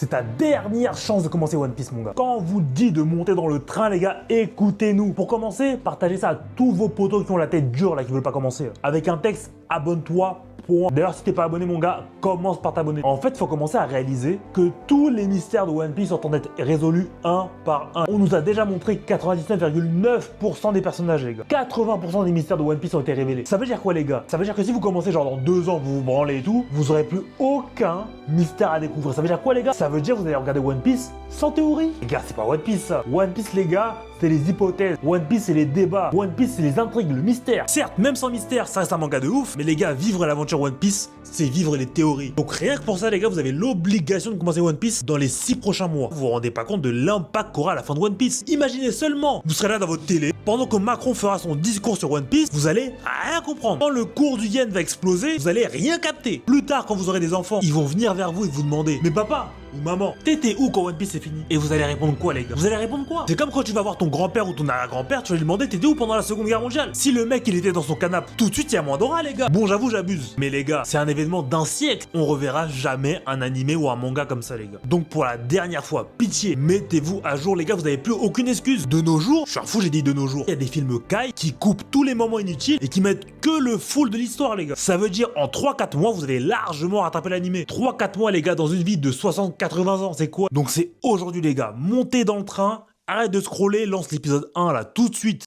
C'est ta dernière chance de commencer One Piece, mon gars. Quand on vous dit de monter dans le train, les gars, écoutez-nous. Pour commencer, partagez ça à tous vos potos qui ont la tête dure, là, qui veulent pas commencer. Avec un texte, abonne-toi. D'ailleurs, si t'es pas abonné, mon gars, commence par t'abonner. En fait, il faut commencer à réaliser que tous les mystères de One Piece sont en train d'être résolus un par un. On nous a déjà montré 99,9% des personnages, les gars. 80% des mystères de One Piece ont été révélés. Ça veut dire quoi, les gars? Ça veut dire que si vous commencez genre dans 2 ans, vous vous branlez et tout, vous aurez plus aucun mystère à découvrir. Ça veut dire quoi, les gars? Ça veut dire que vous allez regarder One Piece sans théorie. Les gars, c'est pas One Piece, ça. One Piece, les gars, c'est les hypothèses. One Piece, c'est les débats. One Piece, c'est les intrigues, le mystère. Certes, même sans mystère, ça reste un manga de ouf, mais les gars, vivre l'aventure One Piece, c'est vivre les théories. Donc rien que pour ça, les gars, vous avez l'obligation de commencer One Piece dans les 6 prochains mois. Vous vous rendez pas compte de l'impact qu'aura la fin de One Piece. Imaginez seulement, vous serez là dans votre télé, pendant que Macron fera son discours sur One Piece, vous allez rien comprendre. Quand le cours du yen va exploser, vous allez rien capter. Plus tard, quand vous aurez des enfants, ils vont venir vers vous et vous demander, mais papa ou maman, t'étais où quand One Piece est fini? Et vous allez répondre quoi, les gars? Vous allez répondre quoi? C'est comme quand tu vas voir ton grand-père ou ton arrière-grand-père, tu vas lui demander t'étais où pendant la Seconde Guerre mondiale? Si le mec il était dans son canapé, tout de suite il y a moins d'aura, les gars. Bon, j'avoue, j'abuse. Mais les gars, c'est un événement d'un siècle. On reverra jamais un animé ou un manga comme ça, les gars. Donc pour la dernière fois, pitié, mettez-vous à jour, les gars, vous avez plus aucune excuse. De nos jours, je suis un fou, j'ai dit de nos jours. Il y a des films Kai qui coupent tous les moments inutiles et qui mettent que le full de l'histoire, les gars. Ça veut dire en 3-4 mois, vous avez largement rattrapé l'animé. 3-4 mois, les gars, dans une vie de 60-80 ans, c'est quoi? Donc c'est aujourd'hui, les gars, montez dans le train, arrête de scroller, lance l'épisode 1 là tout de suite.